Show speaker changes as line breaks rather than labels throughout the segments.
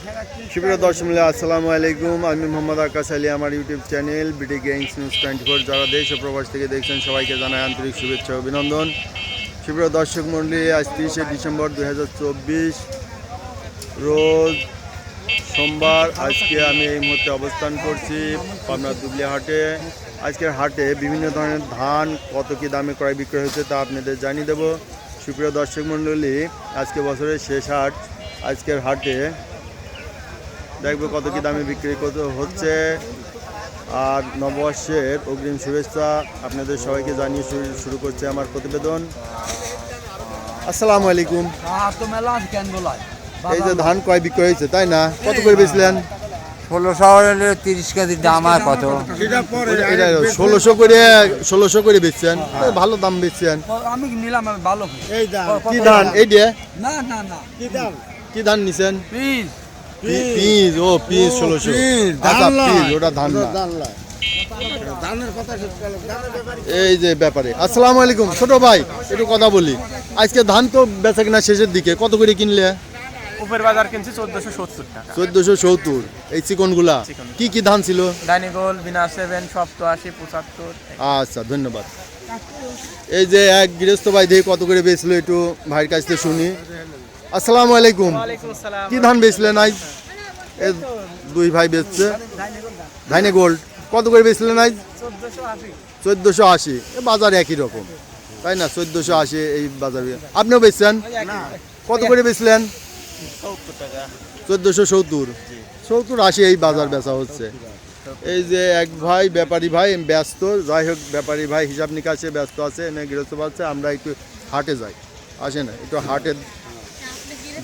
সুপ্রিয় দর্শক আসসালামু আলাইকুম। আমি মোহাম্মদ আকাশ আলী। আমার YouTube channel BD games news 24 যারা দেশ ও প্রবাস থেকে দেখছেন সবাইকে জানাই আন্তরিক শুভেচ্ছা ও অভিনন্দন। সুপ্রিয় দর্শক মণ্ডলী, আজ 30শে ডিসেম্বর 2024 রোজ সোমবার। আজকে আমি এই মুহূর্তে অবস্থান করছি পাবনা দুবলিয়া হাটে। আজকের হাটে বিভিন্ন ধরনের ধান কত কী দামে ক্রয় বিক্রয় হচ্ছে তা আপনাদের জানিয়ে দেবো। সুপ্রিয় দর্শক মণ্ডলী, আজকে বছরের শেষ হাট। আজকের হাটে দেখবো কত কী দামে বিক্রি কত হচ্ছে। আর নববর্ষের অগ্রিম শুভেচ্ছা আপনাদের সবাইকে জানিয়ে শুরু করছে আমার প্রতিবেদন। আসসালামু আলাইকুম। এই যে ধান কয় বিক্রয় হয়েছে তাই না, কত করে বেচলেন?
1630 কেজির দাম। আর কত?
1600 করে বেচছেন, ভালো দাম বেচছেন।
আমি নিলাম ভালো।
কি ধান এইটা?
না না না,
কি ধান নিছেন?
পিস।
পিস, ও পিস 1600। আচ্ছা পিস, ওটা ধান না। এই যে ব্যাপারে আসসালামু আলাইকুম। ছোট ভাই একটু কথা বলি, আজকে ধান তো বেচা কিনা শেষের দিকে, কত করে কিনলে?
উপের বাজার কিনছি 1470 টাকা।
1470। এই চিকনগুলা কি কি ধান ছিল?
ডাইনিগোল, বিনা 7, 87, 75।
আচ্ছা ধন্যবাদ। এই যে এক গৃহস্থ ভাই দেখি কত করে বেচলো, একটু ভাইয়ের কাছ থেকে শুনি। আসসালামু আলাইকুম। কি ধান বেচলেন আজ? এই দুই ভাই বেচছে ডাইনিগোল। কত করে বেচলেন আজ? 1480। বাজার একই রকম তাই না? 1480 এই বাজারে। আপনিও বেচছেন? কত করে বেচলেন? 1470, 70-80 এই বাজার বেচা হচ্ছে। এই যে এক ভাই ব্যাপারী ভাই ব্যস্ত, যাই হোক ব্যাপারী ভাই হিসাব নিকাশে ব্যস্ত আছে, এনে গৃহস্থ পাচ্ছে। আমরা একটু হাটে যাই, আসে না একটু হাটে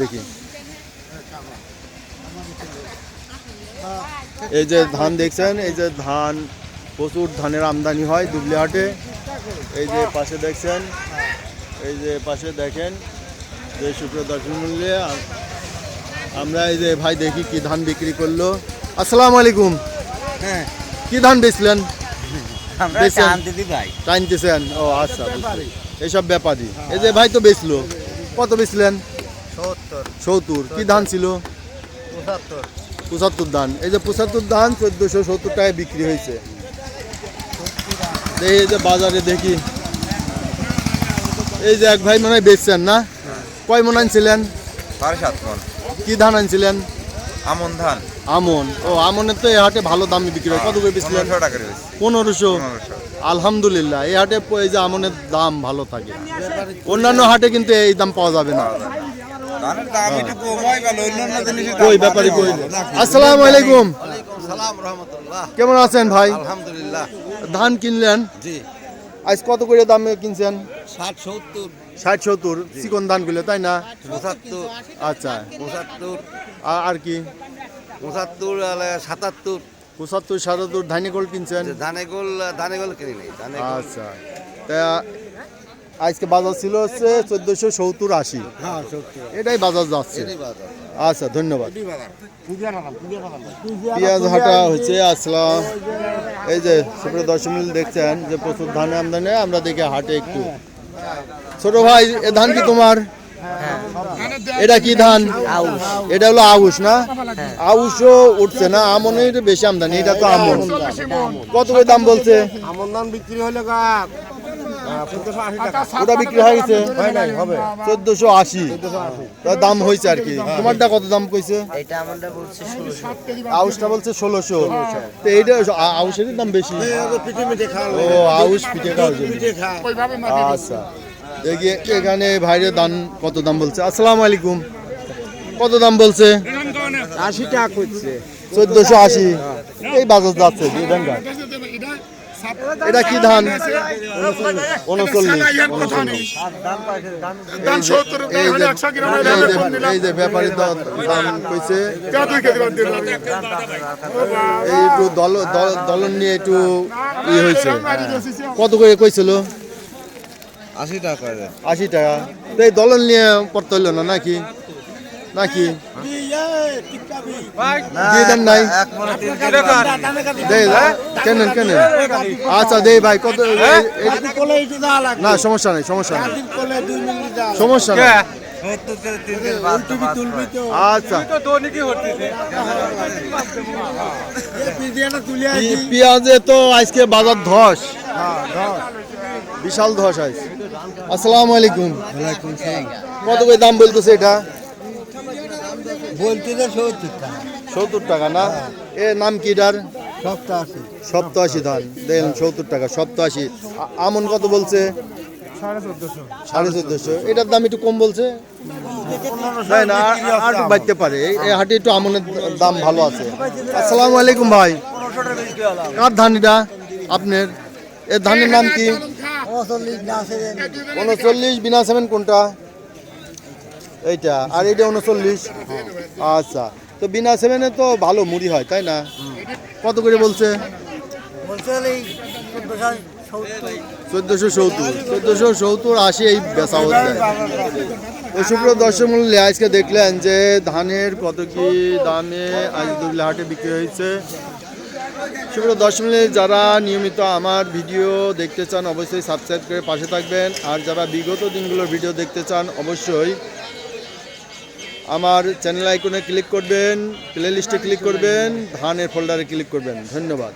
দেখি। এই যে ধান দেখছেন, এই যে ধান প্রচুর ধানের আমদানি হয় দুবলিয়া হাটে। এই যে পাশে দেখছেন, এই যে পাশে দেখেন যে সুপ্রিয় দর্শক মূল্যে আমরা এই যে ভাই দেখি কি ধান বিক্রি করলো। আসসালামু আলাইকুম।
হ্যাঁ,
কি ধান বেচলেন?
আমরা টানতেছি ভাই।
টানতেছেন? ও আচ্ছা, এইসব ব্যাপারই। এই যে ভাই তো বেচলো, কত বেচলেন? 70। কি ধান ছিল? 75 ধান। এই যে 75 ধান 1470 টাকায় বিক্রি হয়েছে। এই যে বাজারে দেখি, এই যে এক ভাই মনে হয় বেচছেন না? কয় মন আনছিলেন?
7.5 মণ।
কি ধান আনছিলেন?
আমন ধান।
আমন। ও আমনের তো এই হাটে ভালো দামে বিক্রি হয়। কত করে বেচলেন?
1500 টাকা করে।
1500। আলহামদুলিল্লাহ, এই হাটে এই যে আমনের দাম ভালো থাকে। অন্যান্য হাটে কিন্তু এই দাম পাওয়া যাবে না।
ধানের দাম একটু কম হয়, ভালো অন্যান্য জিনিসের দাম।
কই ব্যাপারী কই? আসসালামু আলাইকুম।
সালাম রাহমাতুল্লাহ।
কেমন আছেন ভাই?
আলহামদুলিল্লাহ।
ধান কিনলেন?
জি।
আজ কত করে দামে কিনছেন?
60-70।
60-70 চিকন ধানগুলো তাই না?
75।
আচ্ছা,
75।
আর কি?
75 77।
75-77 ডাইনিগোল কিনছেন?
ধানেগোল কিনি নাই।
আচ্ছা, তা আজকে বাজার ছিল হচ্ছে 1470-80। এটাই বাজার যাচ্ছে। আচ্ছা ধন্যবাদ। পেঁয়াজ হাটা হচ্ছে। আসসালাম। এই যে সুপ্রিয় দর্শক মূল্য দেখছেন যে প্রচুর ধান আমদানি। আমরা দেখি হাটে একটু। ছোট ভাই এ ধান কি তোমার? এটা কি ধান? এটা হলো আউশ না? আউশও উঠছে না, আমনের বেশি আমদানি। এটা তো আমন। কত করে দাম বলছে?
আমন ধান বিক্রি হলে
ওটা বিক্রি হয়ে গেছে? 1480 তার দাম হয়েছে আর কি। তোমারটা কত দাম কইছে? আউশটা বলছে 1600। তো এইটা আউশের দাম বেশি। ও আউশ পিঠে খাওয়ার জন্য। আচ্ছা দেখি এখানে ভাইরে দাম কত দাম বলছে। আসসালামু আলাইকুম। কত দাম বলছে?
80 টাকা করছে।
1480 এই বাজার যাচ্ছে। এটা কি ধান? 39। এই যে ব্যাপারী দাম কইছে। এই একটু দলন নিয়ে একটু ই হয়েছে। কত করে কইছিল?
80 টাকা।
80 টাকা। তো এই দলন নিয়ে পড়তে হইল না নাকি? নাকি দিয়ে দেন নাই? কেনেন কেনেন। আচ্ছা দেই ভাই কত? না সমস্যা নেই, সমস্যা নেই, সমস্যা নেই। আচ্ছা পেঁয়াজে তো আজকে বাজার ধস বিশাল ধস আজ। আসসালামু আলাইকুম। কত করে দাম বলতেছে এটা?
বলতে
70 টাকা না? এর নাম কি এটার? 87 ধান দেখেন 70 টাকা 87। আমন কত বলছে? 1450। এটার দাম একটু কম বলছে না, আর একটু বাড়তে পারে। এই হাটে একটু আমনের দাম ভালো আছে। আসসালামু আলাইকুম ভাই, কার ধান এটা আপনার? এর ধানের নাম কি? 39 বিনা 7 কোনটা? এইটা। আর এইটা 39। আচ্ছা, তো বিনা 7-এ তো ভালো মুড়ি হয় তাই না? কত করে বলছে? 1470 80 এই বেচা হচ্ছে। তো সুপ্রিয় দর্শক মূল্যে আজকে দেখলেন যে ধানের কত কি দামে আজ দুবলা হাটে বিক্রি হয়েছে। সুপ্রিয় দর্শক মূল্যে যারা নিয়মিত আমার ভিডিও দেখতে চান অবশ্যই সাবস্ক্রাইব করে পাশে থাকবেন। আর যারা বিগত দিনগুলোর ভিডিও দেখতে চান অবশ্যই আমার চ্যানেল আইকনে ক্লিক করবেন, প্লে লিস্টে ক্লিক করবেন, ধানের ফোল্ডারে ক্লিক করবেন। ধন্যবাদ।